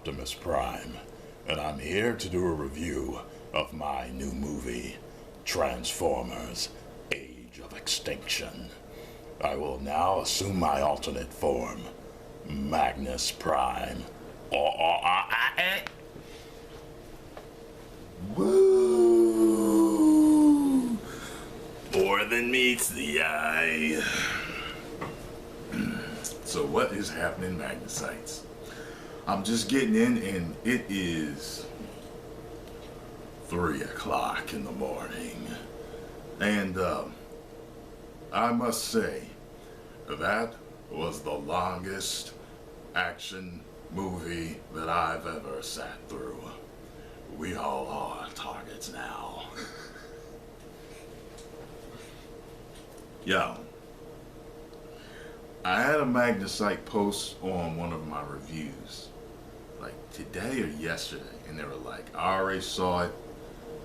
Optimus Prime, and I'm here to do a review of my new movie, Transformers: Age of Extinction. I will now assume my alternate form, Magnus Prime. Woo! More than meets the eye. So what is happening, Magnusites? I'm just getting in and it is 3 o'clock in the morning. And I must say, that was the longest action movie that I've ever sat through. We all are targets now. Yo, I had a Magnusite post on one of my reviews, like today or yesterday, and they were like, I already saw it,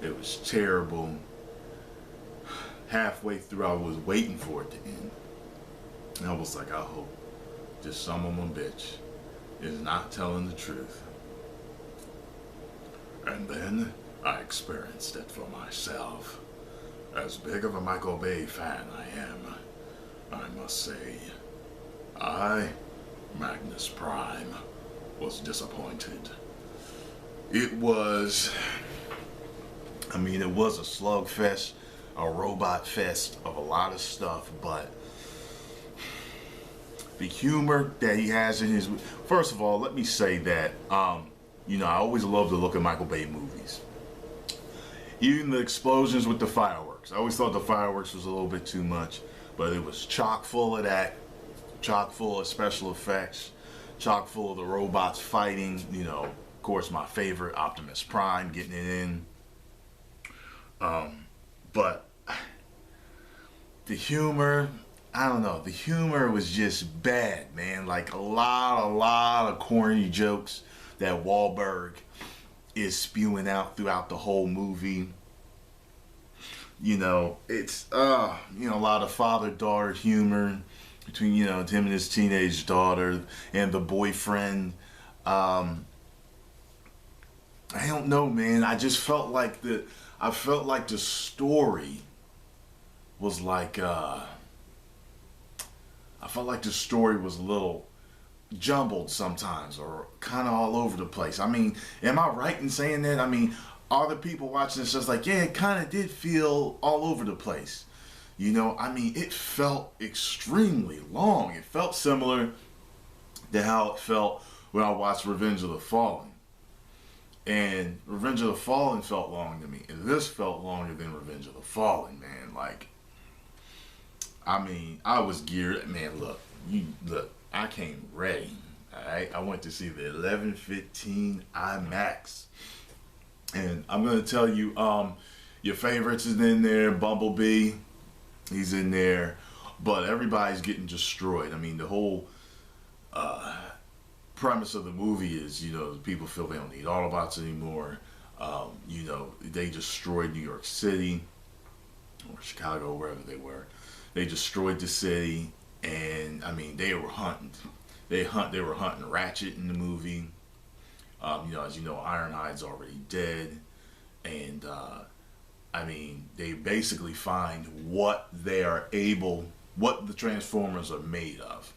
it was terrible. Halfway through, I was waiting for it to end. And I was like, I hope this son of a bitch is not telling the truth. And then I experienced it for myself. As big of a Michael Bay fan I am, I must say, I, Magnus Prime, was disappointed. It was a slugfest, a robot fest of a lot of stuff, but the humor that he has in his... First of all, let me say that, I always love to look at Michael Bay movies. Even the explosions with the fireworks. I always thought the fireworks was a little bit too much, but it was chock full of that, chock full of special effects, chock full of the robots fighting, of course my favorite, Optimus Prime, getting it in. But the humor, I don't know, the humor was just bad, man. Like a lot of corny jokes that Wahlberg is spewing out throughout the whole movie. It's a lot of father-daughter humor between him and his teenage daughter and the boyfriend. I don't know, man. I just felt like the story was like I felt like the story was a little jumbled sometimes, or kind of all over the place. I mean, am I right in saying that? I mean, are the people watching this just like, yeah, it kind of did feel all over the place? It felt extremely long. It felt similar to how it felt when I watched Revenge of the Fallen. And Revenge of the Fallen felt long to me. And this felt longer than Revenge of the Fallen, man. I was geared. Man, look, I came ready. Alright, I went to see the 11:15 IMAX. And I'm gonna tell you, your favorites is in there. Bumblebee, he's in there, but everybody's getting destroyed. I mean, the whole premise of the movie is, people feel they don't need Autobots anymore. They destroyed New York City or Chicago, wherever they were. They destroyed the city, and they were hunting. They were hunting Ratchet in the movie. As you know, Ironhide's already dead, and they basically find what the Transformers are made of,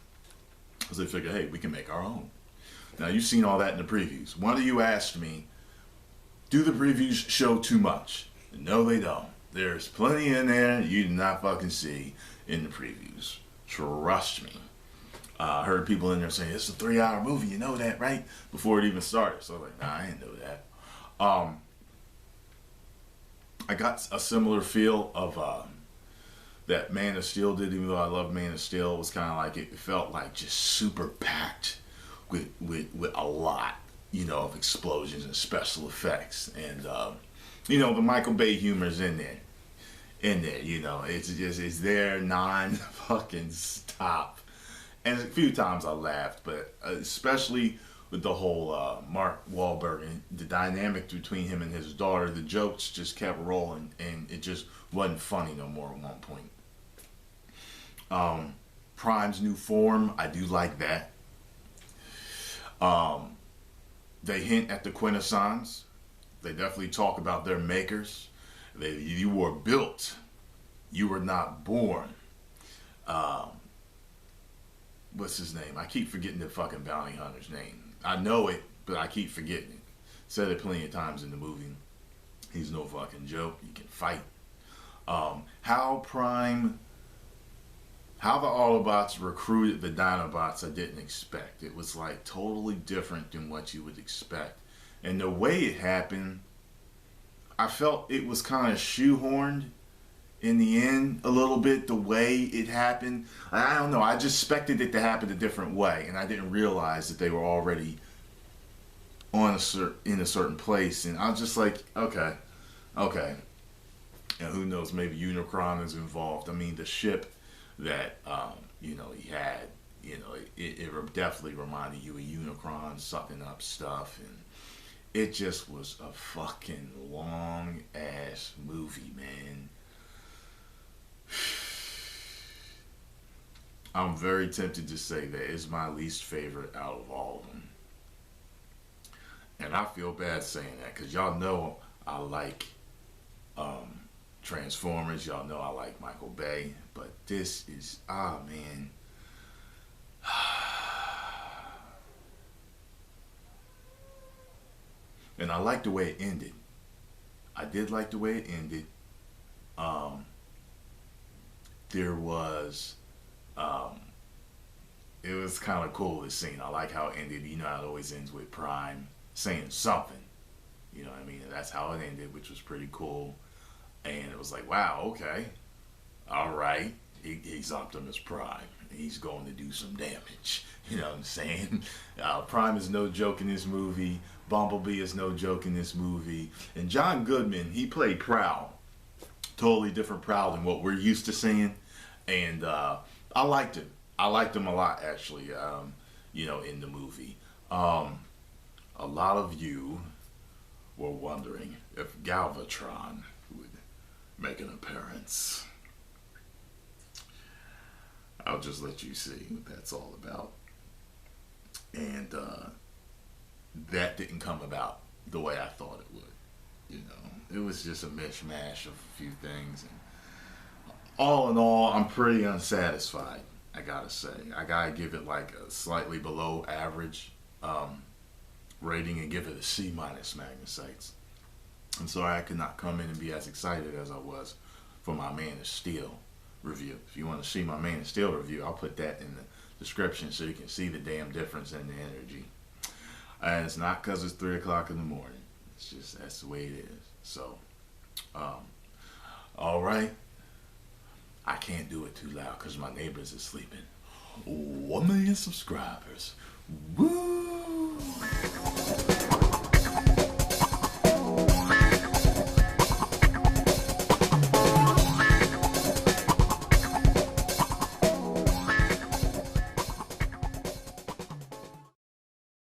because they figure, hey, we can make our own. Now, you've seen all that in the previews. One of you asked me, do the previews show too much? No, they don't. There's plenty in there you did not fucking see in the previews. Trust me. I heard people in there saying, it's a 3-hour movie, you know that, right? Before it even started. So I was like, nah, I didn't know that. I got a similar feel of that Man of Steel did, even though I love Man of Steel. It was kind of like, it felt like just super packed with a lot, of explosions and special effects. And, the Michael Bay humor is in there. It's there non-fucking stop. And a few times I laughed, but especially with the whole Mark Wahlberg and the dynamic between him and his daughter, the jokes just kept rolling, and it just wasn't funny no more at one point. Prime's new form, I do like that. They hint at the Quintessons. They definitely talk about their makers. You were built. You were not born. Um, what's his name? I keep forgetting the fucking bounty hunter's name. I know it, but I keep forgetting it. Said it plenty of times in the movie. He's no fucking joke. He can fight. How the Autobots recruited the Dinobots, I didn't expect. It was like totally different than what you would expect. And the way it happened, I felt it was kind of shoehorned in the end a little bit, the way it happened. I don't know. I just expected it to happen a different way, and I didn't realize that they were already in a certain place. And I was just like, okay. And who knows, maybe Unicron is involved. I mean, the ship that, he had, it definitely reminded you of Unicron sucking up stuff. And it just was a fucking long ass movie, man. I'm very tempted to say that it's my least favorite out of all of them. And I feel bad saying that, because y'all know I like Transformers. Y'all know I like Michael Bay. But this is, man. And I like the way it ended. I did like the way it ended. There was, it was kind of cool, this scene. I like how it ended. You know how it always ends with Prime saying something. You know what I mean? And that's how it ended, which was pretty cool. And it was like, wow, okay. All right. He's Optimus Prime. He's going to do some damage. You know what I'm saying? Prime is no joke in this movie. Bumblebee is no joke in this movie. And John Goodman, he played Prowl. Totally different Prowl than what we're used to seeing. And I liked him. I liked him a lot, actually, in the movie. A lot of you were wondering if Galvatron would make an appearance. I'll just let you see what that's all about. And that didn't come about the way I thought it would. It was just a mishmash of a few things. And all in all, I'm pretty unsatisfied, I gotta say. I gotta give it like a slightly below average rating and give it a C- Magnusites. I'm sorry I could not come in and be as excited as I was for my Man of Steel review. If you want to see my Man of Steel review, I'll put that in the description so you can see the damn difference in the energy. And it's not because it's 3 o'clock in the morning. It's just, that's the way it is. So, all right. I can't do it too loud because my neighbors are sleeping. 1 million subscribers. Woo!